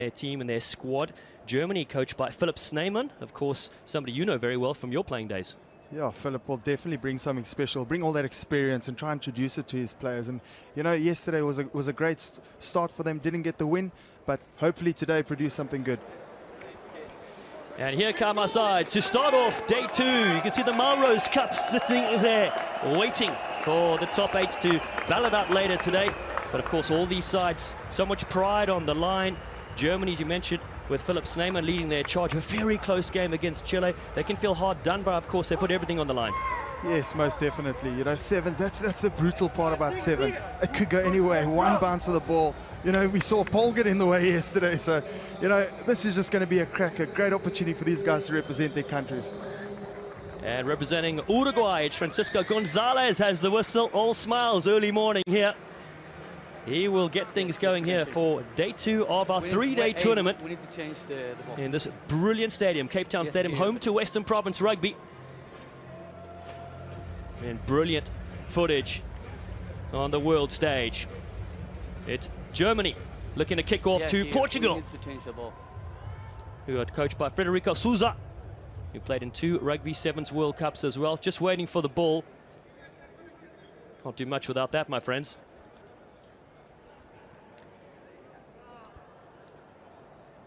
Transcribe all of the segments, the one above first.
their team and their squad. Germany, coached by Philipp Sneemann, of course, somebody you know very well from your playing days. Yeah, Philip will definitely bring something special, bring all that experience and try and introduce it to his players. And, you know, yesterday was a great start for them, didn't get the win, but hopefully today produce something good. And here come our side to start off day 2. You can see the Melrose Cup sitting there, waiting for the top 8 to ballot out later today. But of course, all these sides, so much pride on the line. Germany, as you mentioned, with Philipp Sneemann leading their charge. A very close game against Chile. They can feel hard done by, of course, they put everything on the line. Yes, most definitely. You know, sevens, that's the brutal part about sevens. It could go anywhere. One bounce of the ball. You know, we saw Paul get in the way yesterday. So, you know, this is just going to be a great opportunity for these guys to represent their countries. And representing Uruguay, Francisco Gonzalez has the whistle. All smiles early morning here. He will get things going here for day 2 of our 3-day tournament. We need to change the ball. In this brilliant stadium, Cape Town Stadium, home to Western Province Rugby. And brilliant footage on the world stage. It's Germany looking to kick off to Portugal. We need to change the ball. Who are coached by Frederico Souza, who played in 2 Rugby Sevens World Cups as well. Just waiting for the ball. Can't do much without that, my friends.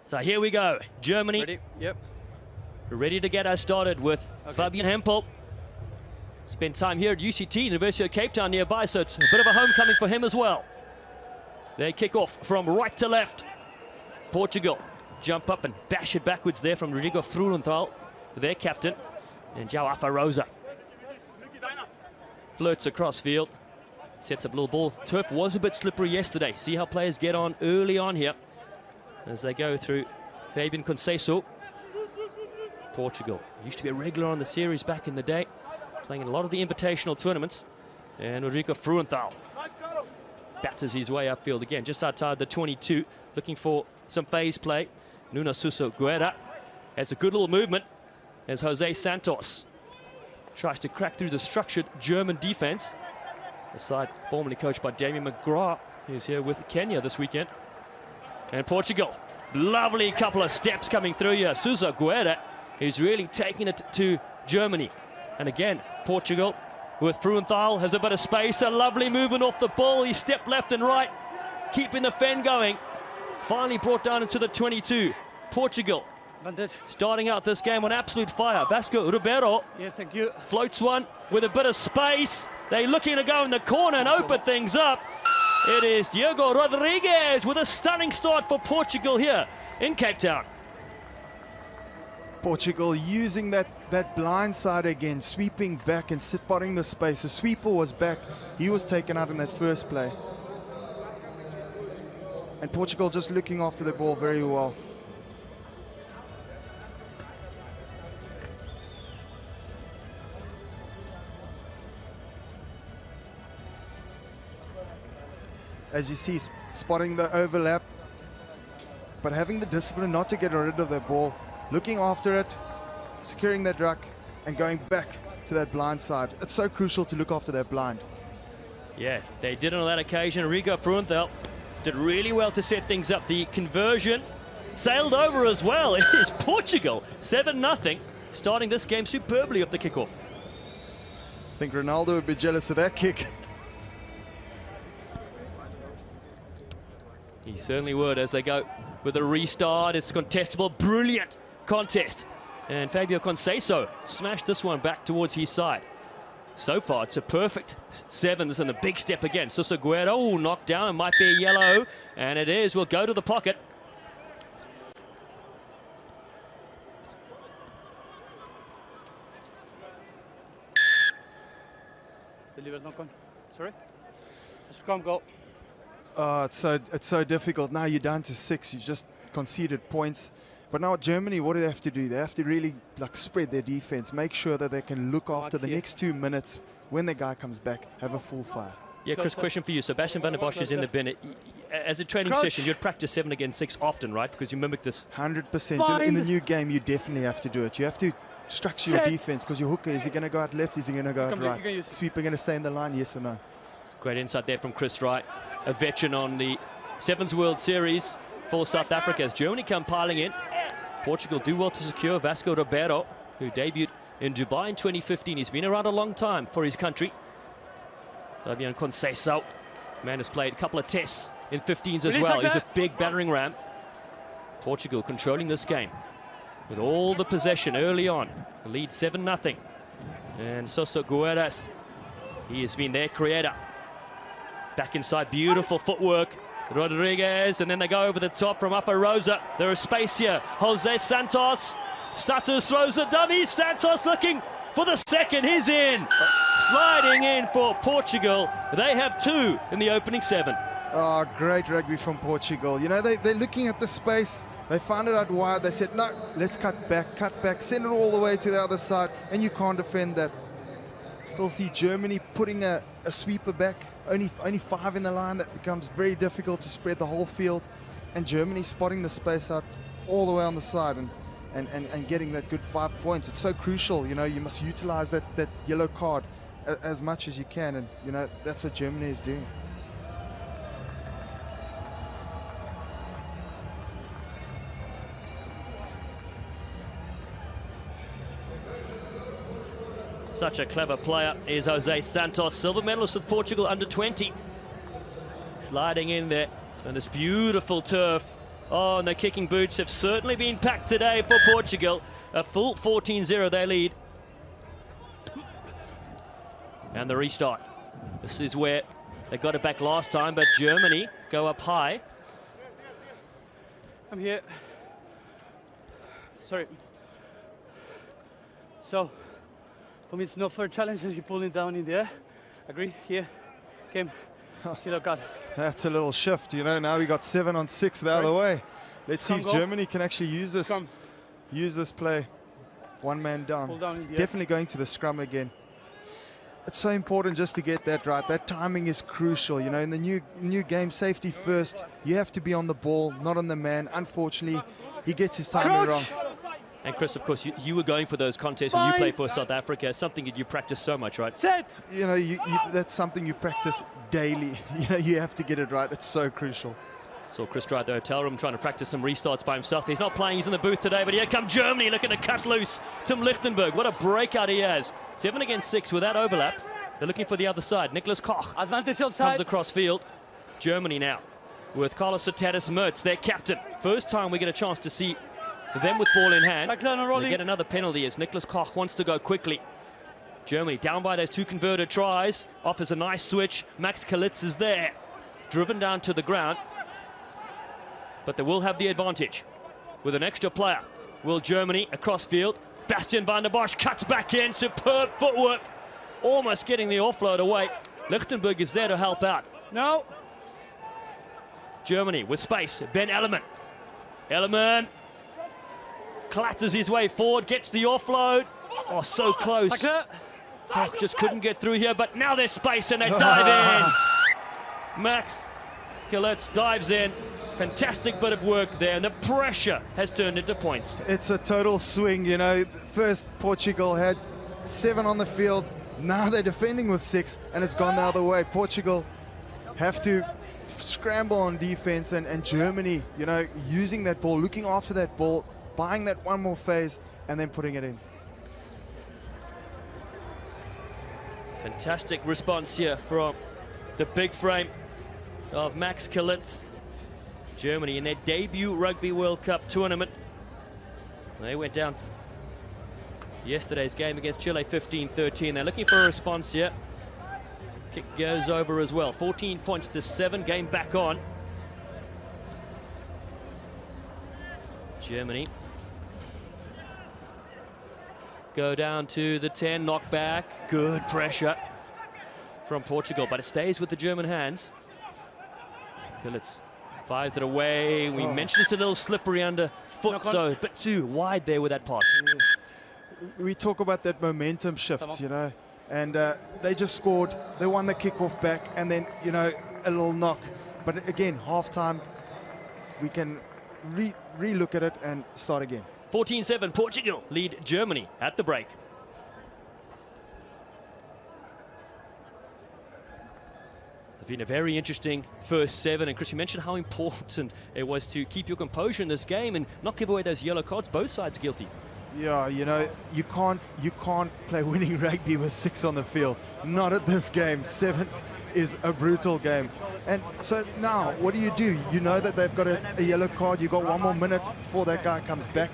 So here we go. Germany. Ready? Yep. Ready to get us started with Fabian Hempel. Spent time here at UCT, University of Cape Town nearby, so it's a bit of a homecoming for him as well. They kick off from right to left. Portugal jump up and bash it backwards there from Rodrigo Freudenthal, their captain, and João Afarosa. Flirts across field, sets up a little ball. Turf was a bit slippery yesterday. See how players get on early on here as they go through. Fabian Conceição. Portugal used to be a regular on the series back in the day, playing in a lot of the invitational tournaments. And Rodrigo Freudenthal batters his way upfield again, just outside the 22, looking for some phase play. Nuno Suso Guerra has a good little movement as Jose Santos tries to crack through the structured German defense. The side formerly coached by Damien McGrath, who's here with Kenya this weekend. And Portugal, lovely couple of steps coming through here. Suso Guerra is really taking it to Germany. And again, Portugal with Freudenthal has a bit of space. A lovely movement off the ball. He stepped left and right, keeping the fen going. Finally brought down into the 22. Portugal starting out this game on absolute fire. Vasco Ribeiro Thank you. floats one with a bit of space. They're looking to go in the corner and open things up. It is Diego Rodrigues with a stunning start for Portugal here in Cape Town. Portugal using that blind side again, sweeping back and spotting the space. The sweeper was back. He was taken out in that first play. And Portugal just looking after the ball very well. As you see, spotting the overlap, but having the discipline not to get rid of that ball, looking after it, securing that ruck, and going back to that blind side. It's so crucial to look after that blind. Yeah, they did on that occasion. Rodrigo Freudenthal did really well to set things up. The conversion sailed over as well. It is Portugal, 7-0, starting this game superbly off the kickoff. I think Ronaldo would be jealous of that kick. He certainly would as they go with a restart. It's contestable, brilliant contest. And Fabio Conceição smashed this one back towards his side. So far, it's a perfect sevens and a big step again. Suso Guerra, knocked down, it might be a yellow, and it is. We'll go to the pocket. Sorry? Come, go. It's so difficult. Now you're down to 6. You just conceded points. But now Germany, what do they have to do? They have to really spread their defense, make sure that they can look after the next 2 minutes when the guy comes back, have a full fire. Yeah, Chris, question for you. Sebastian van der Bosch is in the bin. As a training session, you'd practice 7 against 6 often, right? Because you mimic this. 100%. In the new game, you definitely have to do it. You have to structure your defense, because your hooker, is he going to go out left? Is he going to go out right? Sweeper going to stay in the line, yes or no? Great insight there from Chris Wright, a veteran on the Sevens World Series. for South Africa as Germany come piling in. Portugal do well to secure Vasco Ribeiro, who debuted in Dubai in 2015. He's been around a long time for his country. Fabian Conceição, man has played a couple of tests in 15s as well. He's a big battering ram. Portugal controlling this game with all the possession early on. The lead 7-0. And Soso Guedes, he has been their creator. Back inside, beautiful footwork. Rodriguez, and then they go over the top from Upper Rosa. There is space here. Jose Santos. Status throws a dummy. Santos looking for the second. He's in. Sliding in for Portugal. They have 2 in the opening 7. Oh, great rugby from Portugal. You know, they're looking at the space. They found it out wide. They said, no, let's cut back, send it all the way to the other side. And you can't defend that. Still see Germany putting a sweeper back. Only 5 in the line. That becomes very difficult to spread the whole field. And Germany spotting the space out all the way on the side and getting that good 5 points. It's so crucial. You know, you must utilize that yellow card as much as you can. And, you know, that's what Germany is doing. Such a clever player is Jose Santos, silver medalist with Portugal under 20. Sliding in there on this beautiful turf. Oh, and the kicking boots have certainly been packed today for Portugal. A full 14-0 they lead. And the restart. This is where they got it back last time, but Germany go up high. I'm here. Sorry. So, for me, it's no fair challenge as you pull it down in the air. Agree? Here. Game. Still got. That's a little shift, you know. Now we got 7 on 6 the other way. Let's see if Germany can actually use this play. One man down. Pull down in the air. Definitely going to the scrum again. It's so important just to get that right. That timing is crucial, you know. In the new game, safety first. You have to be on the ball, not on the man. Unfortunately, he gets his timing wrong. And Chris, of course, you were going for those contests when you played for South Africa. Something that you practice so much, right? Set. You know, that's something you practice daily. You know, you have to get it right. It's so crucial. Saw Chris Dry at the hotel room trying to practice some restarts by himself. He's not playing, he's in the booth today, but here come Germany looking to cut loose. Tim Lichtenberg, what a breakout he has. 7 against 6 with that overlap. They're looking for the other side. Nicholas Koch Advantage outside. comes across field. Germany now with Carlos Soteris Mertz, their captain. First time we get a chance to see them with ball in hand. They get another penalty as Nicholas Koch wants to go quickly. Germany down by those 2 converted tries. Offers a nice switch. Max Kalitz is there. Driven down to the ground. But they will have the advantage with an extra player. Will Germany across field. Bastian van der Bosch cuts back in. Superb footwork. Almost getting the offload away. Lichtenberg is there to help out. No. Germany with space. Ben Ellerman. Ellerman clatters his way forward. Gets the offload. Oh, so close. Koch just couldn't get through here. But now there's space and they dive in. Max Kalitz dives in. Fantastic bit of work there, and the pressure has turned into points. It's a total swing, you know. First, Portugal had 7 on the field. Now they're defending with 6, and it's gone the other way. Portugal have to scramble on defense, and Germany, you know, using that ball, looking after that ball, buying that one more phase, and then putting it in. Fantastic response here from the big frame of Max Kalitz. Germany in their debut Rugby World Cup tournament. They went down yesterday's game against Chile 15-13. They're looking for a response here. Kick goes over as well. 14 points to 7. Game back on. Germany go down to the 10. Knock back. Good pressure from Portugal, but it stays with the German hands. Kalitz fires it away. We mentioned it's a little slippery underfoot, so a bit too wide there with that pass. We talk about that momentum shift, you know, and they just scored. They won the kickoff back, and then, you know, a little knock. But again, halftime, we can re-look at it and start again. 14-7, Portugal lead Germany at the break. It's been a very interesting first 7, and Chris, you mentioned how important it was to keep your composure in this game and not give away those yellow cards. Both sides guilty. Yeah, you know, you can't play winning rugby with 6 on the field. Not at this game. 7 is a brutal game. And so now, what do? You know that they've got a yellow card. You've got 1 more minute before that guy comes back.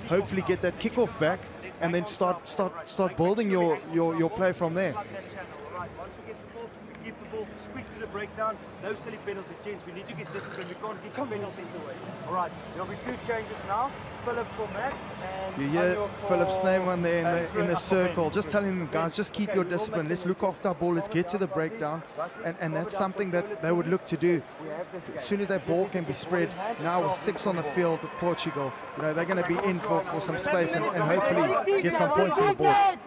Hopefully get that kickoff back, and then start building your play from there. Keep the ball, quick to the breakdown, no silly penalties, gents. We need to get disciplined. We can't get penalties away. All right, there'll be 2 changes now. Philip for Max and you hear Philip's name on there in the circle. Just telling them, guys, just keep your discipline. Let's look after our ball. Let's get to the breakdown. And that's something that they would look to do. As soon as that ball can be spread, now with 6 on the field of Portugal, you know, they're going to be in for some space and hopefully get some points on the board.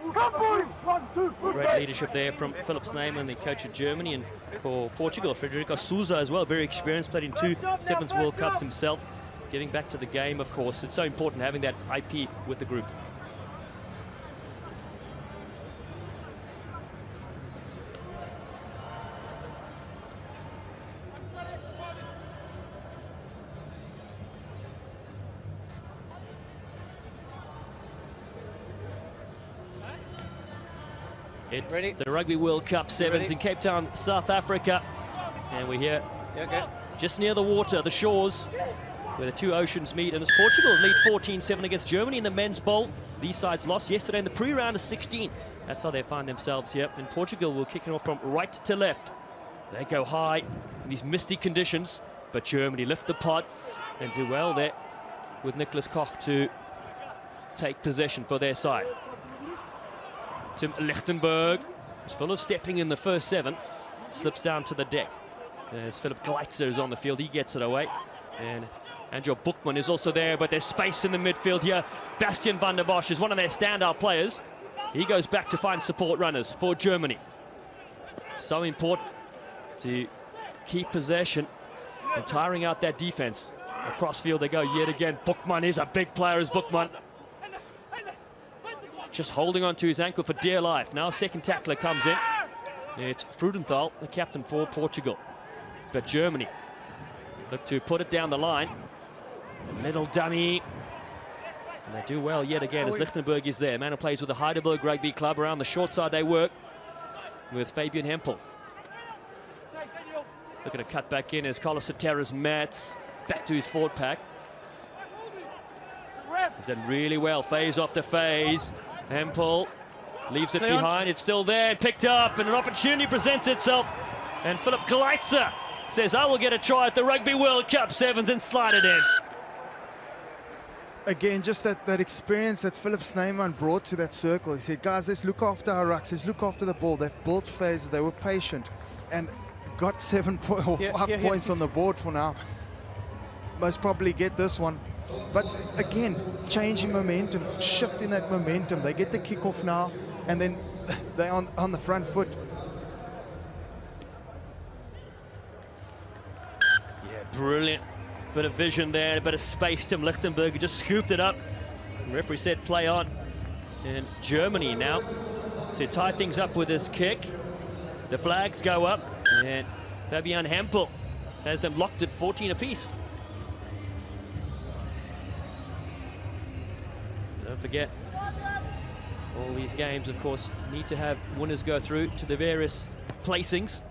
Great leadership there from Philip Snyman, the coach of Germany, and for Portugal, Frederico Souza as well, very experienced, played in 2 Sevens World Cups himself. Giving back to the game, of course. It's so important having that IP with the group. It's the Rugby World Cup Sevens in Cape Town, South Africa. And we're here just near the water, the shores, where the 2 oceans meet, and as Portugal lead 14-7 against Germany in the men's bowl. These sides lost yesterday in the pre-round of 16. That's how they find themselves here. And Portugal will kick it off from right to left. They go high in these misty conditions, but Germany lift the pot and do well there with Nicholas Koch to take possession for their side. Tim Lichtenberg is full of stepping in the first 7, slips down to the deck. As Philip Gleitzer is on the field, he gets it away. And Andrew Boekman is also there, but there's space in the midfield here. Bastian van der Bosch is one of their standout players. He goes back to find support runners for Germany. So important to keep possession and tiring out that defense. Across field they go yet again. Boekman is a big player as Boekman. Just holding on to his ankle for dear life. Now second tackler comes in. It's Frudenthal, the captain for Portugal. But Germany look to put it down the line. Middle dummy. And they do well yet again as Lichtenberg is there. Man who plays with the Heidelberg Rugby Club. Around the short side they work with Fabian Hempel. Looking to cut back in as Carlos Soteras Mats back to his forward pack. He's done really well, phase after phase. Hempel leaves it behind. It's still there, picked up, and an opportunity presents itself. And Philip Gleitzer says, I will get a try at the Rugby World Cup Sevens and slide it in. Again, just that experience that Philip Snyman brought to that circle. He said, guys, let's look after our rucks, let's look after the ball. They've built phases, they were patient, and got 5 points on the board for now. Most probably get this one. But again, changing momentum, shifting that momentum. They get the kickoff now, and then they're on the front foot. Yeah, brilliant. Bit of vision there, a bit of space. Tim Lichtenberg just scooped it up. The referee said play on. And Germany now to tie things up with this kick. The flags go up, and Fabian Hempel has them locked at 14 apiece. Don't forget, all these games, of course, need to have winners go through to the various placings.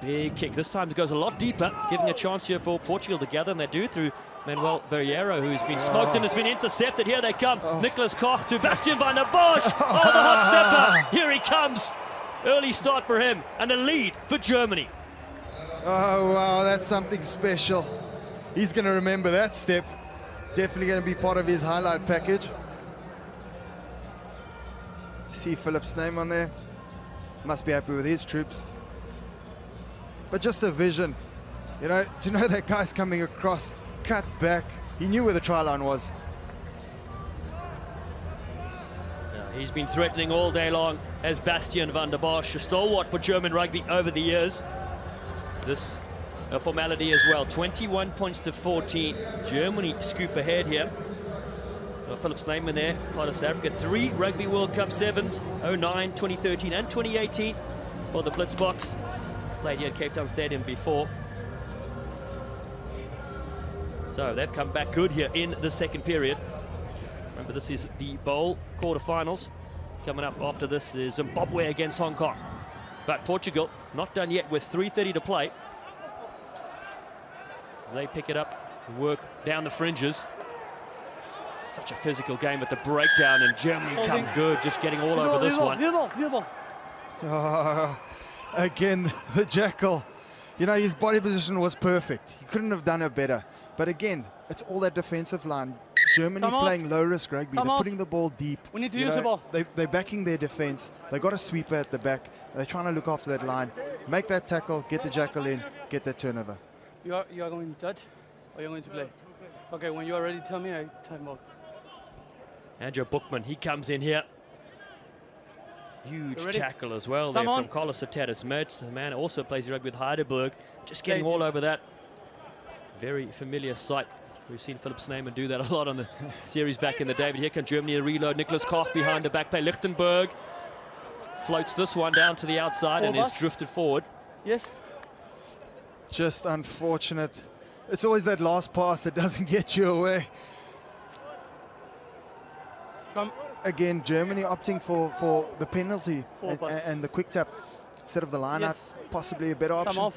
Big kick. This time it goes a lot deeper, giving a chance here for Portugal to gather, and they do through Manuel Verriero, who's been smoked and has been intercepted. Here they come. Nicholas Koch to Bastian van der Bosch. Oh, the hot stepper. Here he comes. Early start for him, and a lead for Germany. Oh, wow, that's something special. He's going to remember that step. Definitely going to be part of his highlight package. See Philip's name on there. Must be happy with his troops. But just a vision, you know, to know that guy's coming across, cut back. He knew where the try line was. He's been threatening all day long as Bastian van der Bosch, a stalwart for German rugby over the years. This a formality as well. 21 points to 14. Germany scoop ahead here. Philip Snyman there, part of South Africa. 3 Rugby World Cup Sevens, 09, 2013 and 2018 for the Blitzboks. played here at Cape Town Stadium before. So they've come back good here in the second period. Remember, this is the bowl quarterfinals. Coming up after this is Zimbabwe against Hong Kong. But Portugal not done yet with 3:30 to play. As they pick it up, work down the fringes. Such a physical game with the breakdown, and Germany come good, just getting all over this one. Again, the Jackal. You know, his body position was perfect. He couldn't have done it better. But again, it's all that defensive line. Germany playing low-risk rugby. They're putting the ball deep. We need to use the ball. They're backing their defense. They got a sweeper at the back. They're trying to look after that line. Make that tackle, get the Jackal in, get that turnover. You are going to judge, or you're going to play? Okay, when you are ready, tell me. I time out. Andrew Bookman, he comes in here. Huge tackle as well there from Carlos Soteris-Mertz. The man also plays rugby with Heidelberg. Just getting all over that. Very familiar sight. We've seen Philip Snyman do that a lot on the series back in the day. But here can Germany reload. Nicholas Koch behind the back play. Lichtenberg floats this one down to the outside and is drifted forward. Yes. Just unfortunate. It's always that last pass that doesn't get you away. Again, Germany opting for the penalty and the quick tap instead of the line out. Possibly a better option.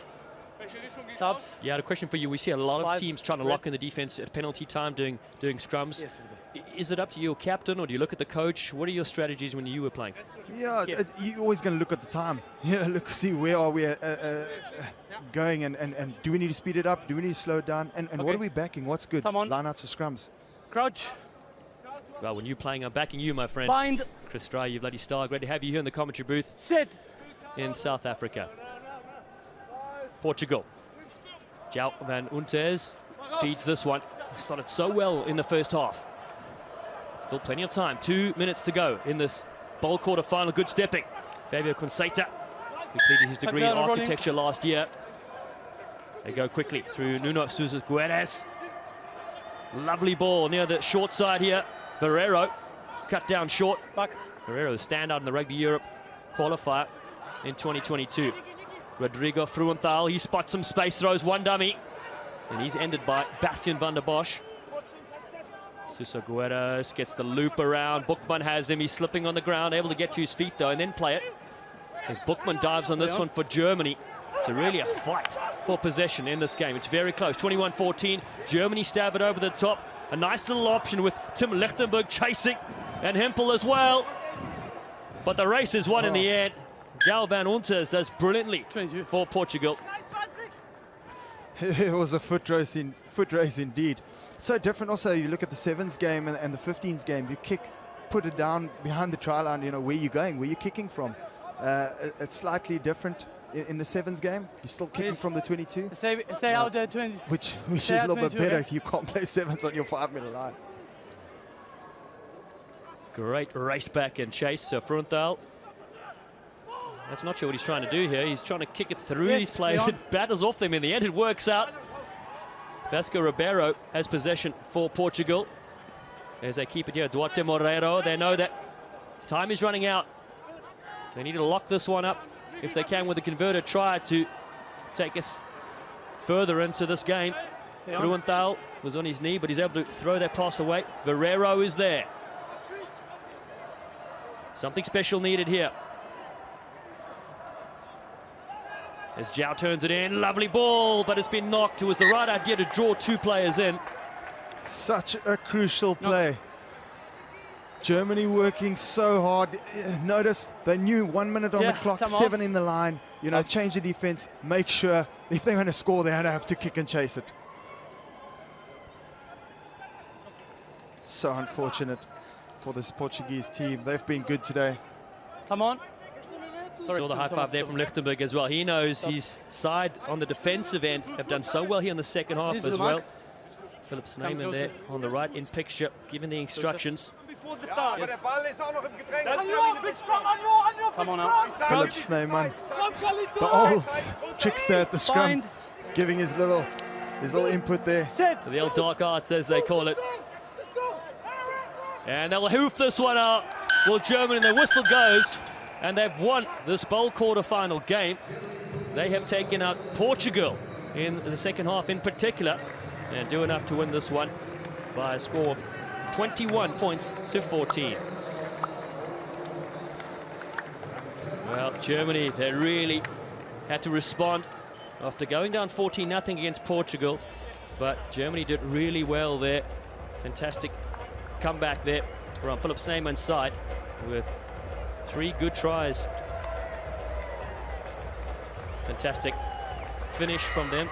Subs. Yeah, I had a question for you. We see a lot of teams trying to lock in the defense at penalty time, doing scrums. Yes. Is it up to your captain, or do you look at the coach? What are your strategies when you were playing? Yeah, you're always going to look at the time. Yeah, look, see where are we going, and do we need to speed it up? Do we need to slow it down? And what are we backing? What's good? Line-outs or scrums? Crouch. Well, when you're playing, I'm backing you, my friend. Bind. Chris Dry, you bloody star. Great to have you here in the commentary booth. Sit. In South Africa. Portugal. João van Untes feeds this one. Started so well in the first half. Still plenty of time. 2 minutes to go in this bowl quarter final. Good stepping. Fabio Conceição completed his degree in architecture last year. They go quickly through Nuno Sousa Guedes. Lovely ball near the short side here. Verreiro cut down short. Verreiro, the standout in the Rugby Europe qualifier in 2022. Rodrigo Fruenthal, he spots some space, throws one dummy, and he's ended by Bastian van der Bosch. Sousa Guedes gets the loop around. Bookman has him. He's slipping on the ground, able to get to his feet though, and then play it. As Bookman dives on this one for Germany. It's really a fight for possession in this game. It's very close. 21-14. Germany stab it over the top. A nice little option with Tim Lichtenberg chasing, and Hempel as well. But the race is won in the end. João van Untes does brilliantly for Portugal. It was a foot race indeed. So different also, you look at the sevens game and the 15s game, you kick, put it down behind the try line, you know, where you're going, where you're kicking from. It's slightly different in the sevens game. You're still kicking from the 22. Say out the 20. Which is a little bit better. You can't play sevens on your 5-meter line. Great race back and chase. So Fruenthal, that's not sure what he's trying to do here. He's trying to kick it through these players. It batters off them. In the end, it works out. Vasco Ribeiro has possession for Portugal. As they keep it here, Duarte Moreiro. They know that time is running out. They need to lock this one up if they can with a converted try to take us further into this game. Fruenthal was on his knee, but he's able to throw that pass away. Verreiro is there. Something special needed here. As João turns it in, lovely ball, but it's been knocked. It was the right idea to draw two players in. Such a crucial play. Germany working so hard. Notice they knew 1 minute on the clock, 7 in the line. You know, change the defense, make sure if they're going to score, they're going to have to kick and chase it. So unfortunate for this Portuguese team. They've been good today. Come on. Saw the high five there from Lichtenberg as well. He knows his side on the defensive end have done so well here in the second half as well. Philip Snyman there on the right in picture, giving the instructions. Come on now. Philip Snyman, the old trickster at the scrum, giving his little input there. The old dark arts, as they call it. And they'll hoof this one out. Well, Germany, and the whistle goes. And they've won this bowl quarter-final game. They have taken out Portugal in the second half in particular, and do enough to win this one by a score of 21 points to 14. Well, Germany, they really had to respond after going down 14-0 against Portugal, but Germany did really well there. Fantastic comeback there from Philip Snyman's side with 3 good tries. Fantastic finish from them.